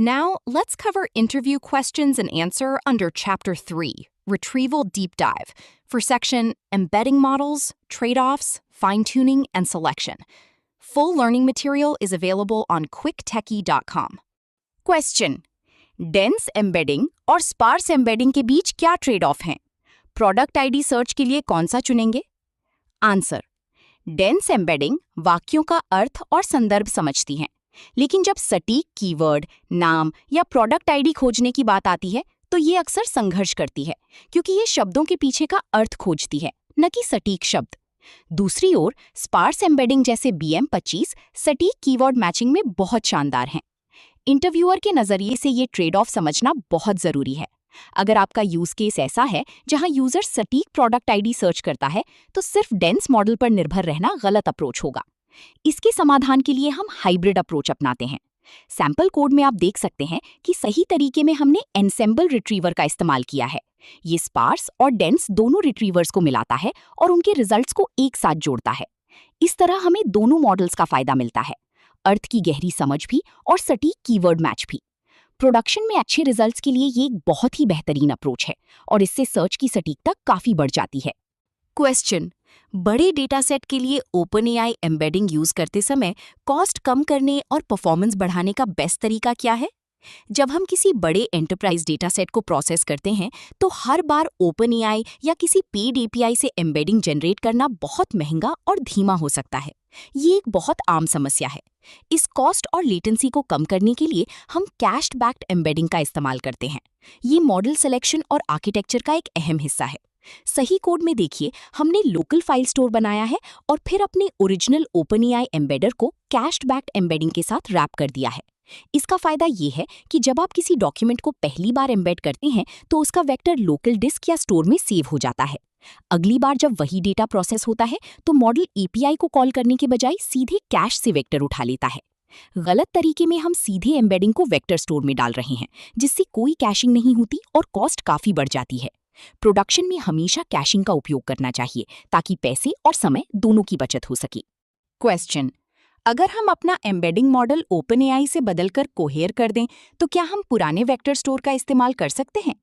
Now, let's cover interview questions and answer under Chapter 3, Retrieval Deep Dive, for section Embedding Models, Trade-offs, Fine-Tuning, and Selection. Full learning material is available on quicktechie.com. Question, dense embedding और sparse embedding के बीच क्या trade off हैं? Product ID search के लिए कौन सा चुनेंगे? Answer, dense embedding वाक्यों का अर्थ और संदर्भ समझती हैं, लेकिन जब सटीक कीवर्ड, नाम या प्रोडक्ट आईडी खोजने की बात आती है तो ये अक्सर संघर्ष करती है, क्योंकि ये शब्दों के पीछे का अर्थ खोजती है, न कि सटीक शब्द। दूसरी ओर स्पार्स एम्बेडिंग जैसे BM25 सटीक कीवर्ड मैचिंग में बहुत शानदार हैं। इंटरव्यूअर के नजरिए से ये ट्रेड ऑफ समझना बहुत जरूरी है। अगर आपका यूज केस ऐसा है जहां यूजर सटीक प्रोडक्ट आईडी सर्च करता है, तो सिर्फ डेंस मॉडल पर निर्भर रहना गलत अप्रोच होगा। इसके समाधान के लिए हम हाइब्रिड अप्रोच अपनाते हैं। सैंपल कोड में आप देख सकते हैं कि सही तरीके में हमने एनसेम्बल रिट्रीवर का इस्तेमाल किया है। ये स्पार्स और डेंस दोनों रिट्रीवर्स को मिलाता है और उनके रिजल्ट्स को एक साथ जोड़ता है। इस तरह हमें दोनों मॉडल्स का फायदा मिलता है, अर्थ की गहरी समझ भी और सटीक कीवर्ड मैच भी। प्रोडक्शन में अच्छे रिजल्ट्स के लिए ये एक बहुत ही बेहतरीन अप्रोच है और इससे सर्च की सटीकता काफी बढ़ जाती है। क्वेश्चन, बड़े डेटा सेट के लिए OpenAI एम्बेडिंग यूज करते समय कॉस्ट कम करने और परफॉर्मेंस बढ़ाने का बेस्ट तरीका क्या है? जब हम किसी बड़े एंटरप्राइज डेटा सेट को प्रोसेस करते हैं तो हर बार OpenAI या किसी पेड API से एम्बेडिंग जनरेट करना बहुत महंगा और धीमा हो सकता है। ये एक बहुत आम समस्या है। इस कॉस्ट और लेटेंसी को कम करने के लिए हम कैश्ड बैक्ड एम्बेडिंग का इस्तेमाल करते हैं। ये मॉडल सिलेक्शन और आर्किटेक्चर का एक अहम हिस्सा है। सही कोड में देखिए, हमने लोकल फाइल स्टोर बनाया है और फिर अपने ओरिजिनल OpenAI एम्बेडर को कैश्ड बैक्ड एम्बेडिंग के साथ रैप कर दिया है। इसका फायदा ये है कि जब आप किसी डॉक्यूमेंट को पहली बार एम्बेड करते हैं तो उसका वेक्टर लोकल डिस्क या स्टोर में सेव हो जाता है। अगली बार जब वही डेटा प्रोसेस होता है तो मॉडल API को कॉल करने के बजाय सीधे कैश से वेक्टर उठा लेता है। गलत तरीके में हम सीधे एम्बेडिंग को वेक्टर स्टोर में डाल रहे हैं, जिससे कोई कैशिंग नहीं होती और कॉस्ट काफी बढ़ जाती है। प्रोडक्शन में हमेशा कैशिंग का उपयोग करना चाहिए ताकि पैसे और समय दोनों की बचत हो सके। क्वेश्चन, अगर हम अपना एम्बेडिंग मॉडल OpenAI से बदलकर कोहेर कर दें तो क्या हम पुराने वेक्टर स्टोर का इस्तेमाल कर सकते हैं?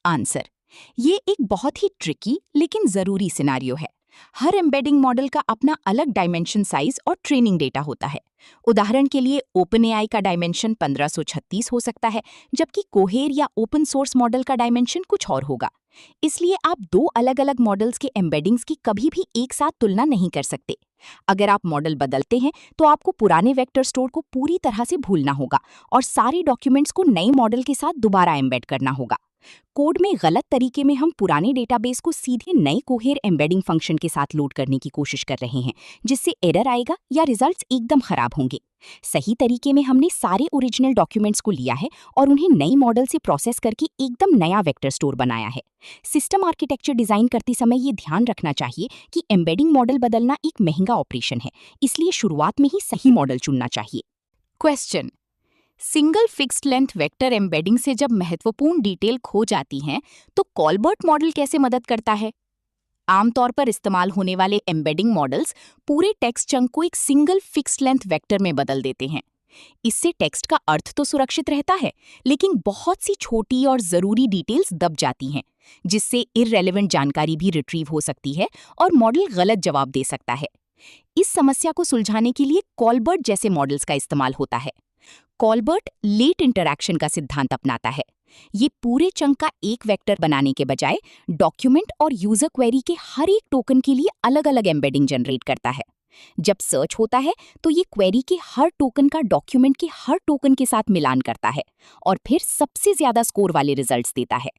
आंसर, ये एक बहुत ही ट्रिकी लेकिन जरूरी सिनारियो है। हर एम्बेडिंग मॉडल का अपना अलग डायमेंशन साइज और ट्रेनिंग डेटा होता है। उदाहरण के लिए OpenAI का डायमेंशन 1536 हो सकता है, जबकि कोहेर या ओपन सोर्स मॉडल का डायमेंशन कुछ और होगा। इसलिए आप दो अलग अलग मॉडल्स के एम्बेडिंग्स की कभी भी एक साथ तुलना नहीं कर सकते। अगर आप मॉडल बदलते हैं तो आपको पुराने वेक्टर स्टोर को पूरी तरह से भूलना होगा और सारे डॉक्यूमेंट्स को नए मॉडल के साथ दोबारा एम्बेड करना होगा। कोड में गलत तरीके में हम पुराने डेटाबेस को सीधे नए कोहेर एम्बेडिंग फंक्शन के साथ लोड करने की कोशिश कर रहे हैं, जिससे एरर आएगा या रिजल्ट्स एकदम खराब होंगे। सही तरीके में हमने सारे ओरिजिनल डॉक्यूमेंट्स को लिया है और उन्हें नई मॉडल से प्रोसेस करके एकदम नया वेक्टर स्टोर बनाया है। सिस्टम आर्किटेक्चर डिजाइन करते समय ये ध्यान रखना चाहिए कि एम्बेडिंग मॉडल बदलना एक महंगा ऑपरेशन है, इसलिए शुरुआत में ही सही मॉडल चुनना चाहिए। Question, single fixed length vector embedding से जब महत्वपूर्ण डिटेल खो जाती हैं तो कॉलबर्ट मॉडल कैसे मदद करता है? आमतौर पर इस्तेमाल होने वाले एम्बेडिंग मॉडल्स पूरे टेक्स्ट चंक को एक सिंगल फिक्स्ड लेंथ वेक्टर में बदल देते हैं। इससे टेक्स्ट का अर्थ तो सुरक्षित रहता है, लेकिन बहुत सी छोटी और जरूरी डिटेल्स दब जाती हैं, जिससे इररेलेवेंट जानकारी भी रिट्रीव हो सकती है और मॉडल गलत जवाब दे सकता है। इस समस्या को सुलझाने के लिए कॉलबर्ट जैसे मॉडल्स का इस्तेमाल होता है। कॉलबर्ट लेट इंटरैक्शन का सिद्धांत अपनाता है। ये पूरे चंक का एक वेक्टर बनाने के बजाय डॉक्यूमेंट और यूजर क्वेरी के हर एक टोकन के लिए अलग अलग एम्बेडिंग जनरेट करता है। जब सर्च होता है तो ये क्वेरी के हर टोकन का डॉक्यूमेंट के हर टोकन के साथ मिलान करता है और फिर सबसे ज्यादा स्कोर वाले रिजल्ट्स देता है।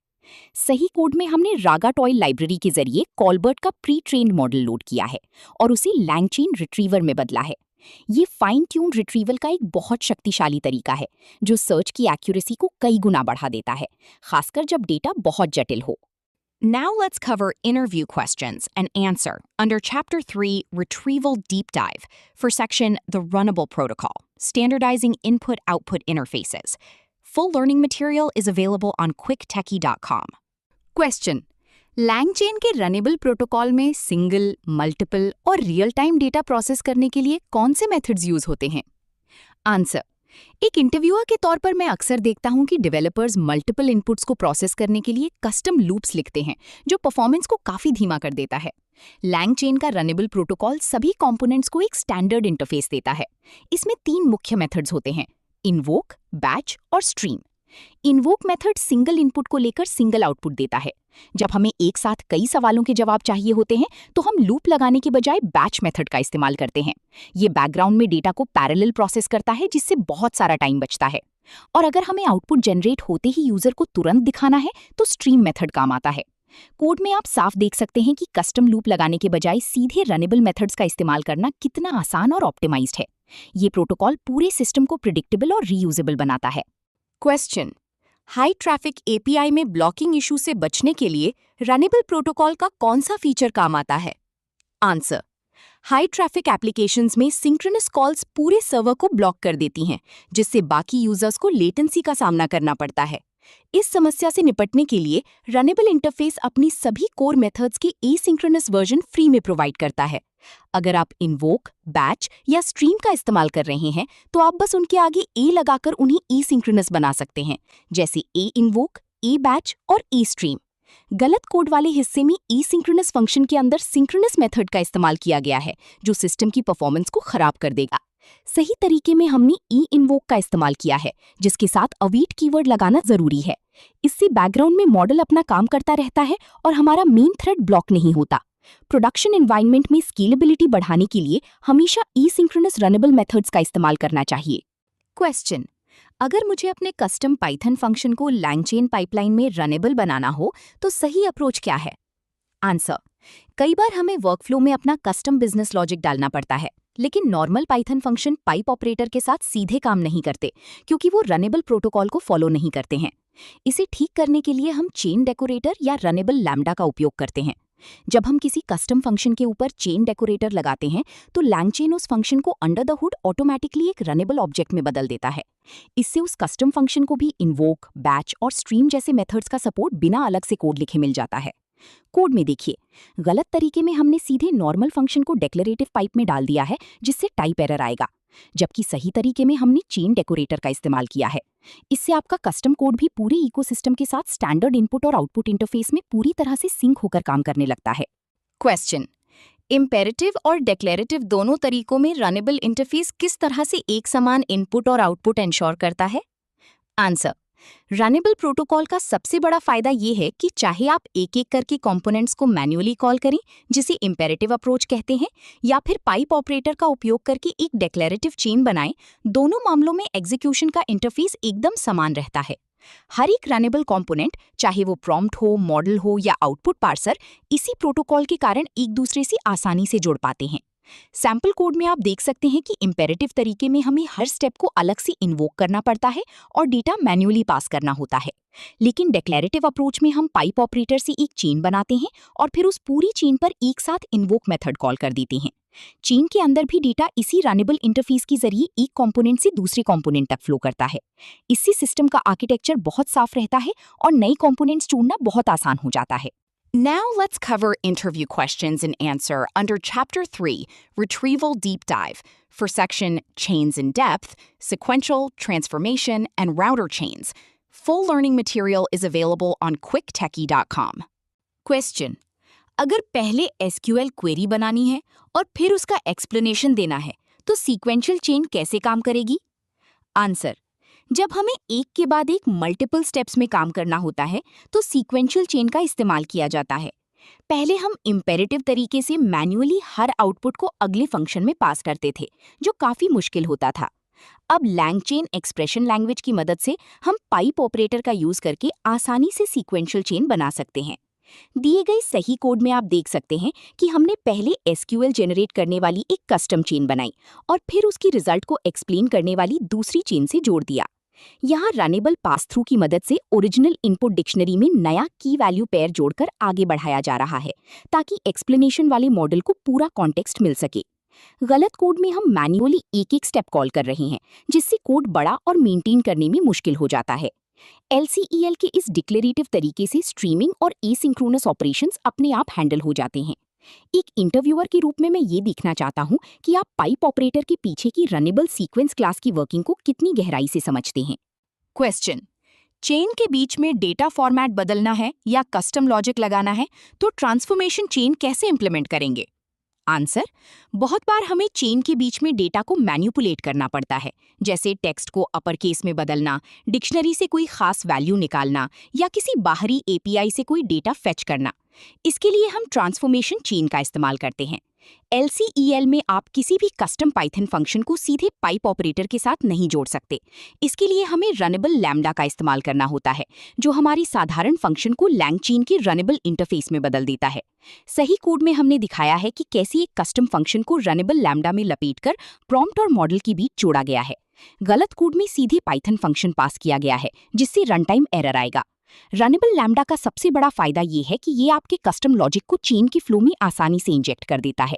सही कोड में हमने रागाटॉयल लाइब्रेरी के जरिए कॉलबर्ट का प्री ट्रेन्ड मॉडल लोड किया है और उसे लैंगचेन रिट्रीवर में बदला है। ये फाइन ट्यून रिट्रीवल का एक बहुत शक्तिशाली तरीका है जो सर्च की एक्यूरेसी को कई गुना बढ़ा देता है, खासकर जब डेटा बहुत जटिल हो। Now let's cover interview questions and answer under Chapter 3, Retrieval Deep Dive, for section The Runnable Protocol, Standardizing Input-Output Interfaces. Full learning material is available on quicktechie.com. Question, LangChain के रनेबल प्रोटोकॉल में single, multiple और real time data process करने के लिए कौन से methods use होते हैं? आंसर, एक इंटरव्यूअर के तौर पर मैं अक्सर देखता हूं कि डेवलपर्स मल्टीपल इनपुट्स को प्रोसेस करने के लिए कस्टम लूप्स लिखते हैं, जो परफॉर्मेंस को काफी धीमा कर देता है। लैंगचेन का रनेबल प्रोटोकॉल सभी कंपोनेंट्स को एक स्टैंडर्ड इंटरफेस देता है। इसमें 3 मुख्य मेथड्स होते हैं: इन्वोक, बैच और stream. Invoke method single input को लेकर सिंगल आउटपुट देता है। जब हमें एक साथ कई सवालों के जवाब चाहिए होते हैं तो हम लूप लगाने के बजाय बैच मेथड का इस्तेमाल करते हैं। ये बैकग्राउंड में डेटा को पैरेलल प्रोसेस करता है, जिससे बहुत सारा टाइम बचता है। और अगर हमें आउटपुट जनरेट होते ही यूजर को तुरंत दिखाना है तो स्ट्रीम मेथड काम आता है। कोड में आप साफ देख सकते हैं कि कस्टम लूप लगाने के बजाय सीधे रनेबल मेथड्स का इस्तेमाल करना कितना आसान और ऑप्टिमाइज्ड है। ये प्रोटोकॉल पूरे सिस्टम को प्रिडिक्टेबल और रीयूजेबल बनाता है। क्वेश्चन: हाई ट्रैफिक एपीआई में ब्लॉकिंग इशू से बचने के लिए रनेबल प्रोटोकॉल का कौन सा फीचर काम आता है? आंसर: हाई ट्रैफिक एप्लीकेशंस में सिंक्रोनस कॉल्स पूरे सर्वर को ब्लॉक कर देती हैं, जिससे बाकी यूजर्स को लेटेंसी का सामना करना पड़ता है। इस समस्या से निपटने के लिए रनेबल इंटरफेस अपनी सभी कोर मेथड्स की एसिंक्रोनस वर्जन फ्री में प्रोवाइड करता है। अगर आप इन्वोक, बैच या स्ट्रीम का इस्तेमाल कर रहे हैं तो आप बस उनके आगे ए लगाकर उन्हें एसिंक्रोनस बना सकते हैं, जैसे ए इन्वोक, ए बैच और ए स्ट्रीम। गलत कोड वाले हिस्से में एसिंक्रोनस फंक्शन के अंदर सिंक्रोनस मेथड का इस्तेमाल किया गया है, जो सिस्टम की परफॉर्मेंस को खराब कर देगा। सही तरीके में हमने ई इन्वोक का इस्तेमाल किया है, जिसके साथ अवेट कीवर्ड लगाना जरूरी है। इससे बैकग्राउंड में मॉडल अपना काम करता रहता है और हमारा मेन थ्रेड ब्लॉक नहीं होता। प्रोडक्शन एनवायरनमेंट में स्केलेबिलिटी बढ़ाने के लिए हमेशा एसिंक्रोनस रनेबल मेथड्स का इस्तेमाल करना चाहिए। क्वेश्चन: अगर मुझे अपने कस्टम पाइथन फंक्शन को लैंगचेन पाइपलाइन में रनेबल बनाना हो तो सही अप्रोच क्या है? आंसर: कई बार हमें वर्कफ्लो में अपना कस्टम बिजनेस लॉजिक डालना पड़ता है, लेकिन normal Python function pipe operator के साथ सीधे काम नहीं करते, क्योंकि वो रनेबल प्रोटोकॉल को फॉलो नहीं करते हैं। इसे ठीक करने के लिए हम चेन डेकोरेटर या रनेबल लैम्डा का उपयोग करते हैं। जब हम किसी कस्टम फंक्शन के ऊपर चेन डेकोरेटर लगाते हैं तो लैंगचेन उस फंक्शन को अंडर द हुड ऑटोमेटिकली एक रनेबल ऑब्जेक्ट में बदल देता है। इससे उस कस्टम फंक्शन को भी इन्वोक, बैच और स्ट्रीम जैसे मेथड्स का सपोर्ट बिना अलग से कोड लिखे मिल जाता है। कोड में देखिए, गलत तरीके में हमने सीधे नॉर्मल फंक्शन को डेक्लेरेटिव पाइप में डाल दिया है, जिससे टाइप एरर आएगा, जबकि सही तरीके में हमने चेन डेकोरेटर का इस्तेमाल किया है। इससे आपका कस्टम कोड भी पूरे इकोसिस्टम के साथ स्टैंडर्ड इनपुट और आउटपुट इंटरफेस में पूरी तरह से सिंक होकर काम करने लगता है। क्वेश्चन: इम्पेरेटिव और डेक्लेरेटिव दोनों तरीकों में रनेबल इंटरफेस किस तरह से एक समान इनपुट और आउटपुट इंश्योर करता है? आंसर: रनेबल प्रोटोकॉल का सबसे बड़ा फायदा ये है कि चाहे आप एक एक करके कंपोनेंट्स को मैन्युअली कॉल करें, जिसे इम्पेरेटिव अप्रोच कहते हैं, या फिर पाइप ऑपरेटर का उपयोग करके एक डेक्लेरेटिव चेन बनाएं, दोनों मामलों में एग्जीक्यूशन का इंटरफेस एकदम समान रहता है। हर एक रनेबल कंपोनेंट, चाहे वो प्रॉम्प्ट हो, मॉडल हो या आउटपुट पार्सर, इसी प्रोटोकॉल के कारण एक दूसरे से आसानी से जुड़ पाते हैं। सैंपल कोड में आप देख सकते हैं कि इम्पेरेटिव तरीके में हमें हर स्टेप को अलग से इन्वोक करना पड़ता है और डेटा मैन्युअली पास करना होता है, लेकिन डेक्लेरेटिव अप्रोच में हम पाइप ऑपरेटर से एक चेन बनाते हैं और फिर उस पूरी चेन पर एक साथ इन्वोक मेथड कॉल कर देते हैं। चेन के अंदर भी डेटा इसी रनेबल इंटरफेस के जरिए एक कंपोनेंट से दूसरे कंपोनेंट तक फ्लो करता है। इससे सिस्टम का आर्किटेक्चर बहुत साफ रहता है और नए कंपोनेंट्स ढूंढना बहुत आसान हो जाता है। Now let's cover interview questions and answer under Chapter 3, Retrieval Deep Dive, for section Chains in Depth, Sequential, Transformation, and Router Chains. Full learning material is available on quicktechie.com. Question: अगर पहले SQL query बनानी है और फिर उसका explanation देना है तो सीक्वेंशियल चेन कैसे काम करेगी? आंसर: जब हमें एक के बाद एक मल्टीपल स्टेप्स में काम करना होता है तो सीक्वेंशियल चेन का इस्तेमाल किया जाता है। पहले हम इम्पेरेटिव तरीके से मैन्युअली हर आउटपुट को अगले फंक्शन में पास करते थे, जो काफी मुश्किल होता था। अब लैंगचेन एक्सप्रेशन लैंग्वेज की मदद से हम पाइप ऑपरेटर का यूज करके आसानी से सीक्वेंशियल चेन बना सकते हैं। दिए गए सही कोड में आप देख सकते हैं कि हमने पहले एसक्यूएल जनरेट करने वाली एक कस्टम चेन बनाई और फिर उसकी रिजल्ट को एक्सप्लेन करने वाली दूसरी चेन से जोड़ दिया। यहाँ रनेबल पास थ्रू की मदद से ओरिजिनल इनपुट डिक्शनरी में नया की वैल्यू पेयर जोड़कर आगे बढ़ाया जा रहा है, ताकि एक्सप्लेनेशन वाले मॉडल को पूरा कॉन्टेक्स्ट मिल सके। गलत कोड में हम मैन्युअली एक एक स्टेप कॉल कर रहे हैं, जिससे कोड बड़ा और मेंटेन करने में मुश्किल हो जाता है। LCEL के इस डिक्लेरेटिव तरीके से स्ट्रीमिंग और एसिंक्रोनस ऑपरेशंस अपने आप हैंडल हो जाते हैं। एक इंटरव्यूअर के रूप में मैं ये देखना चाहता हूँ कि आप पाइप ऑपरेटर के पीछे की रनेबल सीक्वेंस क्लास की वर्किंग को कितनी गहराई से समझते हैं। क्वेश्चन, चेन के बीच में डेटा फॉर्मेट बदलना है या कस्टम लॉजिक लगाना है तो ट्रांसफॉर्मेशन चेन कैसे इंप्लीमेंट करेंगे? आंसर, बहुत बार हमें चेन के बीच में डेटा को मैनिपुलेट करना पड़ता है, जैसे टेक्स्ट को अपर केस में बदलना, डिक्शनरी से कोई खास वैल्यू निकालना या किसी बाहरी एपीआई से कोई डेटा फेच करना। इसके लिए हम ट्रांसफॉर्मेशन चेन का इस्तेमाल करते हैं। LCEL में आप किसी भी कस्टम पाइथन फंक्शन को सीधे पाइप ऑपरेटर के साथ नहीं जोड़ सकते। इसके लिए हमें रनेबल लैम्डा का इस्तेमाल करना होता है, जो हमारी साधारण फंक्शन को लैंगचेन के रनेबल इंटरफेस में बदल देता है। सही कोड में हमने दिखाया है कि कैसे एक कस्टम फंक्शन को रनेबल लैम्डा में लपेटकर प्रॉम्प्ट और मॉडल के बीच जोड़ा गया है। गलत कोड में सीधे पाइथन फंक्शन पास किया गया है, जिससे रन टाइम एरर आएगा। रनेबल लैम्डा का सबसे बड़ा फायदा ये है कि ये आपके कस्टम लॉजिक को चेन के फ्लो में आसानी से इंजेक्ट कर देता है।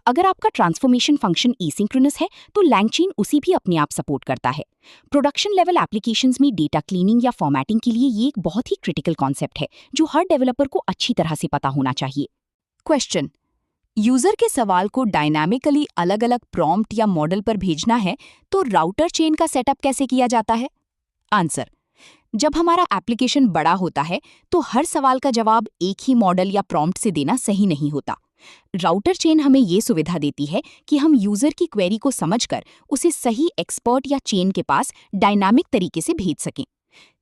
अगर आपका ट्रांसफॉर्मेशन फंक्शन एसिंक्रोनस है तो लैंगचेन उसी भी अपने आप सपोर्ट करता है। प्रोडक्शन लेवल एप्लीकेशंस में डेटा क्लीनिंग या फॉर्मेटिंग के लिए ये एक बहुत ही क्रिटिकल कॉन्सेप्ट है, जो हर डेवलपर को अच्छी तरह से पता होना चाहिए। क्वेश्चन, यूजर के सवाल को डायनामिकली अलग अलग प्रॉम्प्ट या मॉडल पर भेजना है तो राउटर चेन का सेटअप कैसे किया जाता है? आंसर, जब हमारा एप्लीकेशन बड़ा होता है तो हर सवाल का जवाब एक ही मॉडल या प्रॉम्प्ट से देना सही नहीं होता। राउटर चेन हमें ये सुविधा देती है कि हम यूजर की क्वेरी को समझकर उसे सही एक्सपर्ट या चेन के पास डायनामिक तरीके से भेज सकें।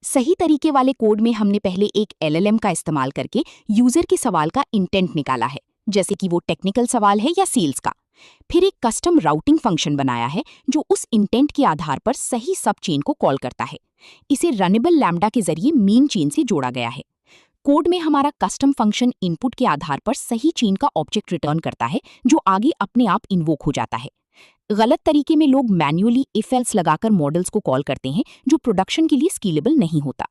सही तरीके वाले कोड में हमने पहले एक LLM का इस्तेमाल करके यूजर के सवाल का इंटेंट निकाला है, जैसे कि वो टेक्निकल सवाल है या सेल्स का। फिर एक कस्टम राउटिंग फंक्शन बनाया है जो उस इंटेंट के आधार पर सही सब चेन को कॉल करता है। इसे रनेबल लैम्डा के जरिए मीन चेन से जोड़ा गया है। कोड में हमारा कस्टम फंक्शन इनपुट के आधार पर सही चेन का ऑब्जेक्ट रिटर्न करता है, जो आगे अपने आप इन्वोक हो जाता है। गलत तरीके में लोग मैन्युअली इफ एल्स लगाकर मॉडल्स को कॉल करते हैं, जो प्रोडक्शन के लिए स्केलेबल नहीं होता।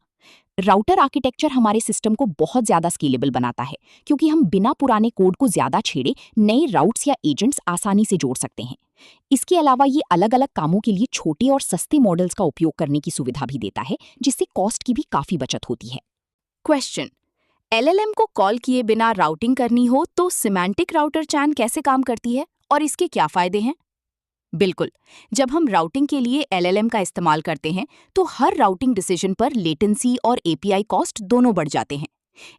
राउटर आर्किटेक्चर हमारे सिस्टम को बहुत ज्यादा स्केलेबल बनाता है, क्योंकि हम बिना पुराने कोड को ज्यादा छेड़े नए राउट्स या एजेंट्स आसानी से जोड़ सकते हैं। इसके अलावा ये अलग अलग कामों के लिए छोटे और सस्ते मॉडल्स का उपयोग करने की सुविधा भी देता है, जिससे कॉस्ट की भी काफी बचत होती है। क्वेश्चन, LLM को कॉल किए बिना राउटिंग करनी हो तो सिमेंटिक राउटर चैन कैसे काम करती है और इसके क्या फायदे हैं? बिल्कुल, जब हम राउटिंग के लिए LLM का इस्तेमाल करते हैं तो हर राउटिंग डिसीजन पर लेटेंसी और API कॉस्ट दोनों बढ़ जाते हैं।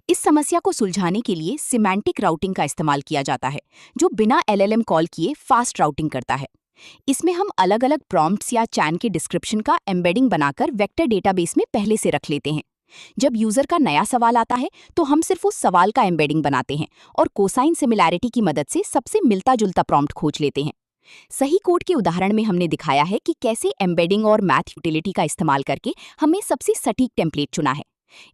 इस समस्या को सुलझाने के लिए सिमेंटिक राउटिंग का इस्तेमाल किया जाता है, जो बिना LLM कॉल किए फास्ट राउटिंग करता है। इसमें हम अलग अलग प्रॉम्प्ट्स या चैन के डिस्क्रिप्शन का एम्बेडिंग बनाकर वेक्टर डेटाबेस में पहले से रख लेते हैं। जब यूजर का नया सवाल आता है तो हम सिर्फ उस सवाल का एम्बेडिंग बनाते हैं और कोसाइन सिमिलैरिटी की मदद से सबसे मिलता जुलता प्रॉम्प्ट खोज लेते हैं। सही कोड के उदाहरण में हमने दिखाया है कि कैसे एम्बेडिंग और मैथ यूटिलिटी का इस्तेमाल करके हमने सबसे सटीक टेम्पलेट चुना है।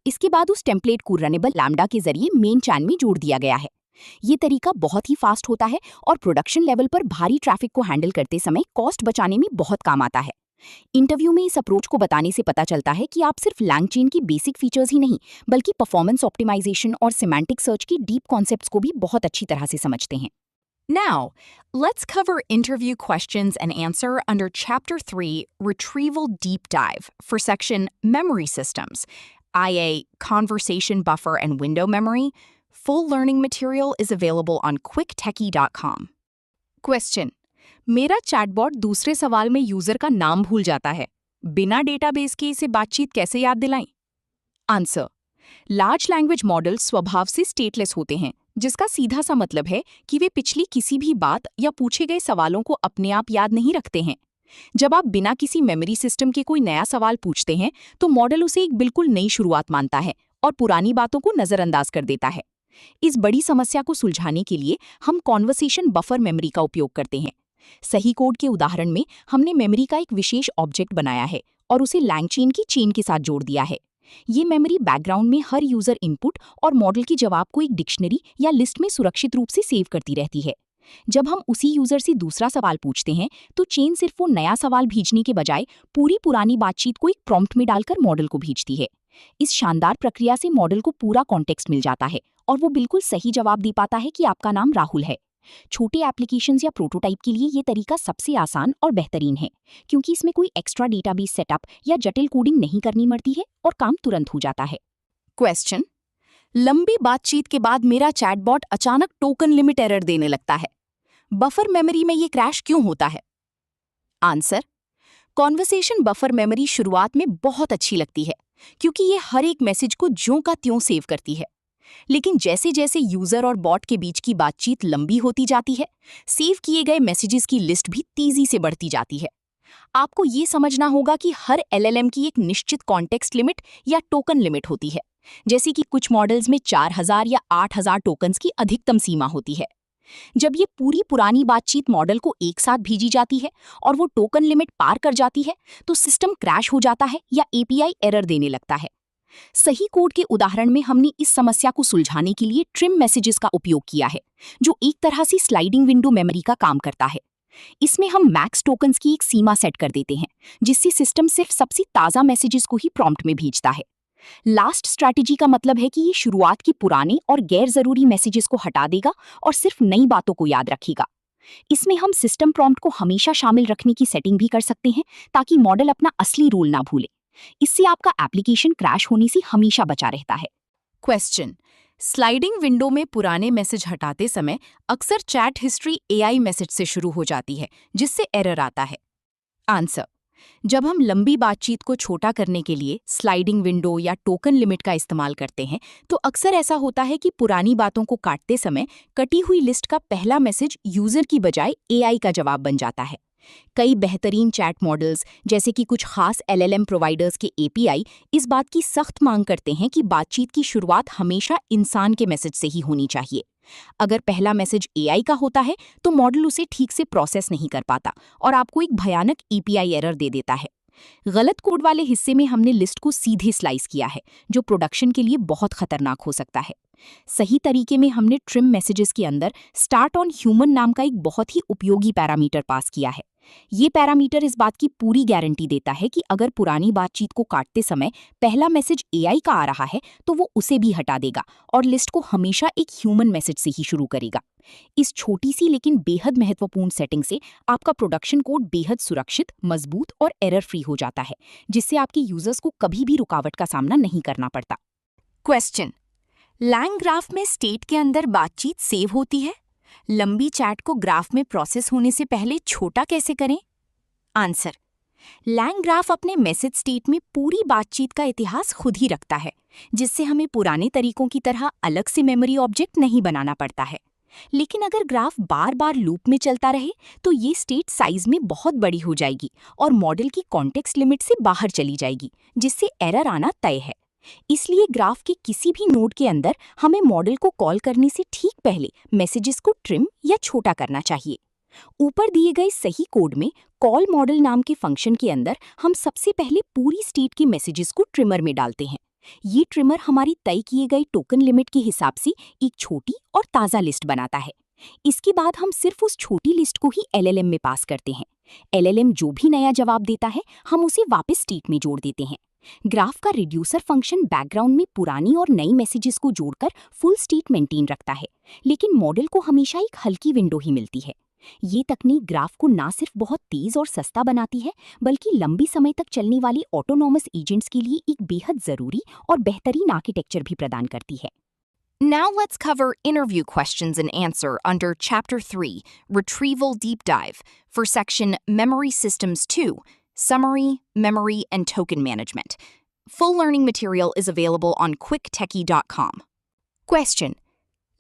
इसके बाद उस टेम्पलेट को रनेबल लैम्डा के जरिए मेन चैन में जोड़ दिया गया है। ये तरीका बहुत ही फास्ट होता है और प्रोडक्शन लेवल पर भारी ट्रैफिक को हैंडल करते समय कॉस्ट बचाने में बहुत काम आता है। इंटरव्यू में इस अप्रोच को बताने से पता चलता है कि आप सिर्फ लैंगचेन की बेसिक फीचर्स ही नहीं, बल्कि परफॉर्मेंस ऑप्टिमाइजेशन और सिमेंटिक सर्च की डीप कॉन्सेप्ट्स को भी बहुत अच्छी तरह से समझते हैं। Now, let's cover interview questions and answer under Chapter 3, Retrieval Deep Dive, for section Memory Systems, IA, Conversation Buffer and Window Memory. Full learning material is available on quicktechie.com. Question, मेरा chatbot दूसरे सवाल में user का नाम भूल जाता है। बिना डेटाबेस के इसे बातचीत कैसे याद दिलाएं? आंसर, लार्ज लैंग्वेज मॉडल स्वभाव से स्टेटलेस होते हैं, जिसका सीधा सा मतलब है कि वे पिछली किसी भी बात या पूछे गए सवालों को अपने आप याद नहीं रखते हैं। जब आप बिना किसी मेमोरी सिस्टम के कोई नया सवाल पूछते हैं तो मॉडल उसे एक बिल्कुल नई शुरुआत मानता है और पुरानी बातों को नजरअंदाज कर देता है। इस बड़ी समस्या को सुलझाने के लिए हम कॉन्वर्सेशन बफर मेमोरी का उपयोग करते हैं। सही कोड के उदाहरण में हमने मेमोरी का एक विशेष ऑब्जेक्ट बनाया है और उसे लैंगचेन की चेन के साथ जोड़ दिया है। ये मेमोरी बैकग्राउंड में हर यूजर इनपुट और मॉडल के जवाब को एक डिक्शनरी या लिस्ट में सुरक्षित रूप से सेव करती रहती है। जब हम उसी यूजर से दूसरा सवाल पूछते हैं तो चेन सिर्फ वो नया सवाल भेजने के बजाय पूरी पुरानी बातचीत को एक प्रॉम्प्ट में डालकर मॉडल को भेजती है। इस शानदार प्रक्रिया से मॉडल को पूरा कॉन्टेक्स्ट मिल जाता है और वो बिल्कुल सही जवाब दे पाता है कि आपका नाम राहुल है। छोटे एप्लीकेशंस या प्रोटोटाइप के लिए ये तरीका सबसे आसान और बेहतरीन है, क्योंकि इसमें कोई एक्स्ट्रा डेटाबेस सेटअप या जटिल कोडिंग नहीं करनी पड़ती है और काम तुरंत हो जाता है। Question: लंबी बातचीत के बाद मेरा चैटबॉट अचानक टोकन लिमिट एरर देने लगता है। बफर मेमोरी में ये क्रैश क्यों होता है? आंसर, कॉन्वर्सेशन बफर मेमोरी शुरुआत में बहुत अच्छी लगती है क्योंकि ये हर एक मैसेज को ज्यों का त्यों सेव करती है। लेकिन जैसे जैसे यूजर और बॉट के बीच की बातचीत लंबी होती जाती है, सेव किए गए मैसेजेस की लिस्ट भी तेजी से बढ़ती जाती है। आपको ये समझना होगा कि हर एलएलएम की एक निश्चित कॉन्टेक्स्ट लिमिट या टोकन लिमिट होती है, जैसे कि कुछ मॉडल्स में 4000 या 8000 टोकन्स की अधिकतम सीमा होती है। जब ये पूरी पुरानी बातचीत मॉडल को एक साथ भेजी जाती है और वो टोकन लिमिट पार कर जाती है, तो सिस्टम क्रैश हो जाता है या एपीआई एरर देने लगता है। सही कोड के उदाहरण में हमने इस समस्या को सुलझाने के लिए ट्रिम मैसेजेस का उपयोग किया है, जो एक तरह से स्लाइडिंग विंडो मेमोरी का काम करता है। इसमें हम मैक्स टोकन्स की एक सीमा सेट कर देते हैं, जिससे सिस्टम सिर्फ सबसे ताज़ा मैसेजेस को ही प्रॉम्प्ट में भेजता है। लास्ट स्ट्रैटेजी का मतलब है कि ये शुरुआत की पुराने और गैर जरूरी मैसेजेस को हटा देगा और सिर्फ नई बातों को याद रखेगा। इसमें हम सिस्टम प्रॉम्प्ट को हमेशा शामिल रखने की सेटिंग भी कर सकते हैं, ताकि मॉडल अपना असली रोल ना भूले। इससे आपका एप्लीकेशन क्रैश होने से हमेशा बचा रहता है। क्वेश्चन, स्लाइडिंग विंडो में पुराने मैसेज हटाते समय अक्सर चैट हिस्ट्री एआई मैसेज से शुरू हो जाती है, जिससे एरर आता है। आंसर, जब हम लंबी बातचीत को छोटा करने के लिए स्लाइडिंग विंडो या टोकन लिमिट का इस्तेमाल करते हैं, तो अक्सर ऐसा होता है कि पुरानी बातों को काटते समय कटी हुई लिस्ट का पहला मैसेज यूजर की बजाय एआई का जवाब बन जाता है। कई बेहतरीन चैट मॉडल्स, जैसे कि कुछ खास एलएलएम प्रोवाइडर्स के एपीआई, इस बात की सख्त मांग करते हैं कि बातचीत की शुरुआत हमेशा इंसान के मैसेज से ही होनी चाहिए। अगर पहला मैसेज एआई का होता है, तो मॉडल उसे ठीक से प्रोसेस नहीं कर पाता और आपको एक भयानक एपीआई एरर दे देता है। गलत कोड वाले हिस्से में हमने लिस्ट को सीधे स्लाइस किया है, जो प्रोडक्शन के लिए बहुत खतरनाक हो सकता है। सही तरीके में हमने ट्रिम मैसेजेस के अंदर स्टार्ट ऑन ह्यूमन नाम का एक बहुत ही उपयोगी पैरामीटर पास किया है। ये पैरामीटर इस बात की पूरी गारंटी देता है कि अगर पुरानी बातचीत को काटते समय पहला मैसेज एआई का आ रहा है, तो वो उसे भी हटा देगा और लिस्ट को हमेशा एक ह्यूमन मैसेज से ही शुरू करेगा। इस छोटी सी लेकिन बेहद महत्वपूर्ण सेटिंग से आपका प्रोडक्शन कोड बेहद सुरक्षित, मजबूत और एरर फ्री हो जाता है, जिससे आपके यूजर्स को कभी भी रुकावट का सामना नहीं करना पड़ता। क्वेश्चन, लैंग ग्राफ में स्टेट के अंदर बातचीत सेव होती है। लंबी चैट को ग्राफ में प्रोसेस होने से पहले छोटा कैसे करें? आंसर, लैंग ग्राफ अपने मैसेज स्टेट में पूरी बातचीत का इतिहास खुद ही रखता है, जिससे हमें पुराने तरीकों की तरह अलग से मेमोरी ऑब्जेक्ट नहीं बनाना पड़ता है। लेकिन अगर ग्राफ बार बार लूप में चलता रहे, तो ये स्टेट साइज में बहुत बड़ी हो जाएगी और मॉडल की कॉन्टेक्स्ट लिमिट से बाहर चली जाएगी, जिससे एरर आना तय है। इसलिए ग्राफ के किसी भी नोड के अंदर हमें मॉडल को कॉल करने से ठीक पहले मैसेजेस को ट्रिम या छोटा करना चाहिए। ऊपर दिए गए सही कोड में कॉल मॉडल नाम के फंक्शन के अंदर हम सबसे पहले पूरी स्टेट के मैसेजेस को ट्रिमर में डालते हैं। ये ट्रिमर हमारी तय किए गए टोकन लिमिट के हिसाब से एक छोटी और ताज़ा लिस्ट बनाता है। इसके बाद हम सिर्फ उस छोटी लिस्ट को ही एलएलएम में पास करते हैं। एलएलएम जो भी नया जवाब देता है, हम उसे वापस स्टेट में जोड़ देते हैं। ग्राफ का रिड्यूसर फंक्शन बैकग्राउंड में पुरानी और नई मैसेजेस को जोड़कर फुल स्टेट मेंटेन रखता है, लेकिन मॉडल को हमेशा एक हल्की विंडो ही मिलती है। ये तकनीक ग्राफ को ना सिर्फ बहुत तेज और सस्ता बनाती है, बल्कि लंबी समय तक चलने वाली ऑटोनॉमस एजेंट्स के लिए एक बेहद जरूरी और बेहतरीन आर्किटेक्चर भी प्रदान करती है। Now let's cover interview questions and answer under Chapter 3, Retrieval Deep Dive, for section Memory Systems 2, Summary, Memory, and Token Management. Full learning material is available on quicktechie.com. Question: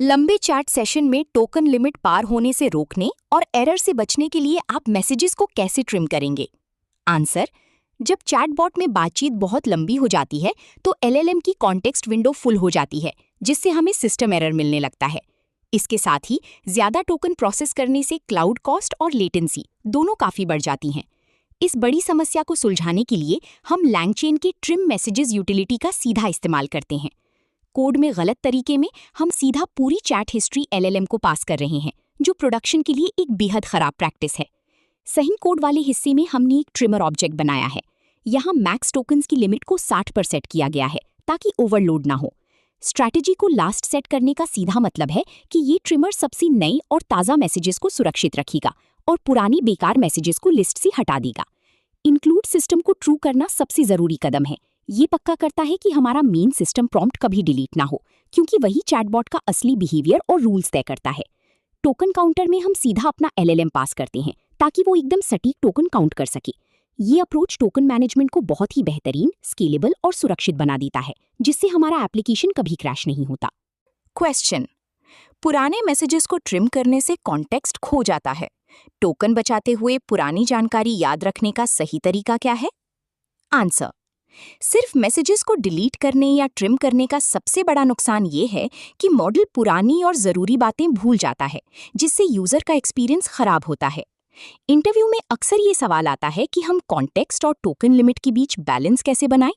लंबे चैट सेशन में token limit पार होने से रोकने और error से बचने के लिए आप मैसेजेस को कैसे ट्रिम करेंगे? आंसर: जब चैटबॉट में बातचीत बहुत लंबी हो जाती है, तो एलएलएम की कॉन्टेक्स्ट विंडो फुल हो जाती है, जिससे हमें सिस्टम एरर मिलने लगता है। इसके साथ ही ज्यादा टोकन प्रोसेस करने से क्लाउड कॉस्ट और लेटेंसी दोनों काफी बढ़ जाती हैं। इस बड़ी समस्या को सुलझाने के लिए हम लैंगचेन के ट्रिम मैसेजेस यूटिलिटी का सीधा इस्तेमाल करते हैं। कोड में गलत तरीके में हम सीधा पूरी चैट हिस्ट्री एलएलएम को पास कर रहे हैं, जो प्रोडक्शन के लिए एक बेहद खराब प्रैक्टिस है। सही कोड वाले हिस्से में हमने एक ट्रिमर ऑब्जेक्ट बनाया है। यहाँ मैक्स टोकन्स की लिमिट को 60 पर सेट किया गया है, ताकि ओवरलोड ना हो। स्ट्रैटेजी को लास्ट सेट करने का सीधा मतलब है कि ये ट्रिमर सबसे नई और ताज़ा मैसेजेस को सुरक्षित रखेगा और पुरानी बेकार मैसेजेस को लिस्ट से हटा देगा। इंक्लूड सिस्टम को ट्रू करना सबसे ज़रूरी कदम है। ये पक्का करता है कि हमारा मेन सिस्टम प्रॉम्प्ट कभी डिलीट ना हो, क्योंकि वही चैटबॉट का असली बिहेवियर और रूल्स तय करता है। टोकन काउंटर में हम सीधा अपना LLM पास करते हैं ताकि वो एकदम सटीक टोकन काउंट कर सके। ये अप्रोच टोकन मैनेजमेंट को बहुत ही बेहतरीन, स्केलेबल और सुरक्षित बना देता है, जिससे हमारा एप्लीकेशन कभी क्रैश नहीं होता। क्वेश्चन: पुराने मैसेजेस को ट्रिम करने से कॉन्टेक्स्ट खो जाता है। टोकन बचाते हुए पुरानी जानकारी याद रखने का सही तरीका क्या है? आंसर: सिर्फ मैसेजेस को डिलीट करने या ट्रिम करने का सबसे बड़ा नुकसान ये है कि मॉडल पुरानी और जरूरी बातें भूल जाता है, जिससे यूजर का एक्सपीरियंस खराब होता है। इंटरव्यू में अक्सर ये सवाल आता है कि हम कॉन्टेक्स्ट और टोकन लिमिट के बीच बैलेंस कैसे बनाएं?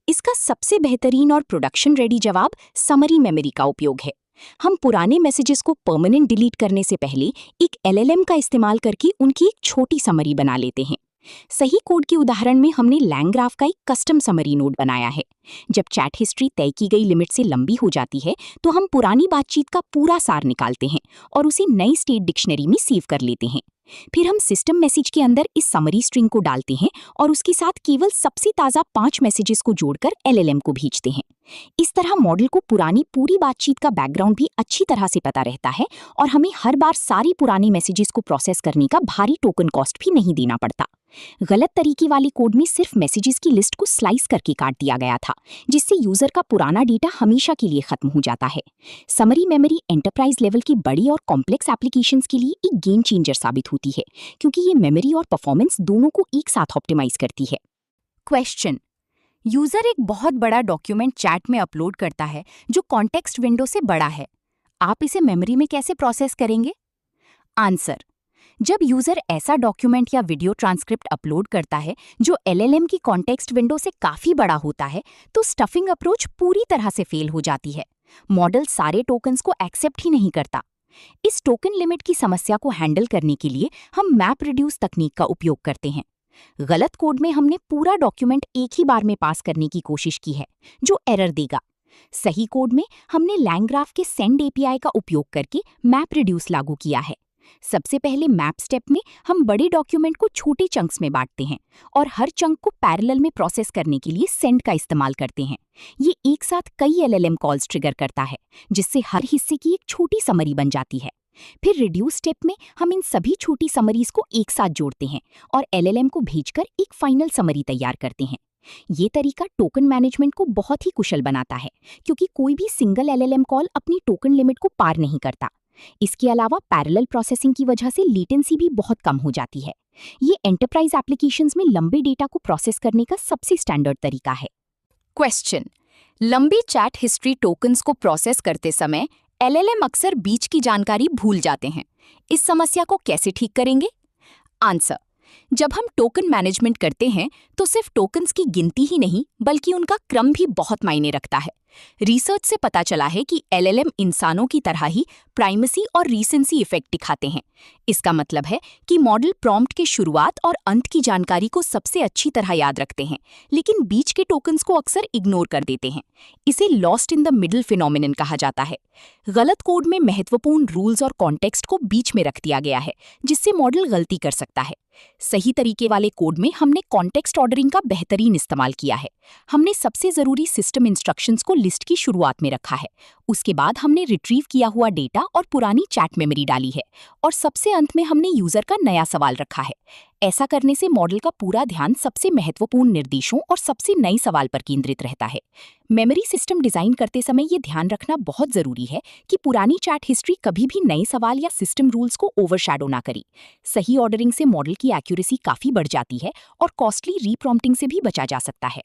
इसका सबसे बेहतरीन और प्रोडक्शन रेडी जवाब समरी मेमोरी का उपयोग है। हम पुराने मैसेजेस को परमानेंट डिलीट करने से पहले एक LLM का इस्तेमाल करके उनकी एक छोटी समरी बना लेते हैं। सही कोड के उदाहरण में हमने लैंग्राफ का एक कस्टम समरी नोड बनाया है। जब चैट हिस्ट्री तय की गई लिमिट से लंबी हो जाती है तो हम पुरानी बातचीत का पूरा सार निकालते हैं और उसे नई स्टेट डिक्शनरी में सेव कर लेते हैं। फिर हम सिस्टम मैसेज के अंदर इस समरी स्ट्रिंग को डालते हैं और उसके साथ केवल सबसे ताज़ा 5 मैसेजेस को जोड़कर LLM को भेजते हैं। इस तरह मॉडल को पुरानी पूरी बातचीत का बैकग्राउंड भी अच्छी तरह से पता रहता है और हमें हर बार सारी पुरानी मैसेजेस को प्रोसेस करने का भारी टोकन कॉस्ट भी नहीं देना पड़ता। गलत तरीके वाले कोड में सिर्फ मैसेजेस की लिस्ट को स्लाइस करके काट दिया गया था, जिससे यूजर का पुराना डेटा हमेशा के लिए खत्म हो जाता है। समरी मेमोरी एंटरप्राइज लेवल की बड़ी और कॉम्प्लेक्स एप्लीकेशंस के लिए एक गेम चेंजर साबित होती है, क्योंकि ये मेमोरी और परफॉर्मेंस दोनों को एक साथ ऑप्टिमाइज करती है। क्वेश्चन: यूजर एक बहुत बड़ा डॉक्यूमेंट चैट में अपलोड करता है जो कॉन्टेक्स्ट विंडो से बड़ा है। आप इसे मेमोरी में कैसे प्रोसेस करेंगे? आंसर: जब यूजर ऐसा डॉक्यूमेंट या वीडियो ट्रांसक्रिप्ट अपलोड करता है जो LLM की कॉन्टेक्स्ट विंडो से काफी बड़ा होता है, तो स्टफिंग अप्रोच पूरी तरह से फेल हो जाती है। मॉडल सारे टोकन्स को एक्सेप्ट ही नहीं करता। इस टोकन लिमिट की समस्या को हैंडल करने के लिए हम मैप रिड्यूस तकनीक का उपयोग करते हैं। गलत कोड में हमने पूरा डॉक्यूमेंट एक ही बार में पास करने की कोशिश की है, जो एरर देगा। सही कोड में हमने लैंग्राफ के सेंड API का उपयोग करके मैप रिड्यूस लागू किया है। सबसे पहले मैप स्टेप में हम बड़े डॉक्यूमेंट को छोटे चंक्स में बांटते हैं और हर चंक को पैरेलल में प्रोसेस करने के लिए सेंड का इस्तेमाल करते हैं। ये एक साथ कई LLM कॉल्स ट्रिगर करता है, जिससे हर हिस्से की एक छोटी समरी बन जाती है। फिर रिड्यूस स्टेप में हम इन सभी छोटी समरीज को एक साथ जोड़ते हैं और LLM को भेजकर एक फाइनल समरी तैयार करते हैं। ये तरीका टोकन मैनेजमेंट को बहुत ही कुशल बनाता है, क्योंकि कोई भी सिंगल LLM कॉल अपनी टोकन लिमिट को पार नहीं करता। इसके अलावा पैरेलल प्रोसेसिंग की वजह से लेटेंसी भी बहुत कम हो जाती है। ये एंटरप्राइज एप्लीकेशंस में लंबे डेटा को प्रोसेस करने का सबसे स्टैंडर्ड तरीका है। क्वेश्चन: लंबी चैट हिस्ट्री टोकन्स को प्रोसेस करते समय LLM अक्सर बीच की जानकारी भूल जाते हैं। इस समस्या को कैसे ठीक करेंगे? आंसर: जब हम टोकन मैनेजमेंट करते हैं तो सिर्फ टोकन्स की गिनती ही नहीं, बल्कि उनका क्रम भी बहुत मायने रखता है। रिसर्च से पता चला है कि LLM इंसानों की तरह ही प्राइमेसी और रीसेंसी इफेक्ट दिखाते हैं। इसका मतलब है कि मॉडल प्रॉम्प्ट के शुरुआत और अंत की जानकारी को सबसे अच्छी तरह याद रखते हैं, लेकिन बीच के टोकन्स को अक्सर इग्नोर कर देते हैं। इसे lost in the middle phenomenon कहा जाता है। गलत कोड में महत्वपूर्ण रूल्स और कॉन्टेक्स्ट को बीच में रख दिया गया है, जिससे मॉडल गलती कर सकता है। सही तरीके वाले कोड में हमने कॉन्टेक्स्ट ऑर्डरिंग का बेहतरीन इस्तेमाल किया है। हमने सबसे जरूरी सिस्टम इंस्ट्रक्शंस को लिस्ट की शुरुआत में रखा है। उसके बाद हमने रिट्रीव किया हुआ डेटा और पुरानी चैट मेमोरी डाली है, और सबसे अंत में हमने यूजर का नया सवाल रखा है। ऐसा करने से मॉडल का पूरा ध्यान सबसे महत्वपूर्ण निर्देशों और सबसे नए सवाल पर केंद्रित रहता है। मेमोरी सिस्टम डिजाइन करते समय ये ध्यान रखना बहुत जरूरी है कि पुरानी चैट हिस्ट्री कभी भी नए सवाल या सिस्टम रूल्स को ओवरशैडो ना करे। सही ऑर्डरिंग से मॉडल की एक्यूरेसी काफी बढ़ जाती है और कॉस्टली रीप्रॉम्प्टिंग से भी बचा जा सकता है।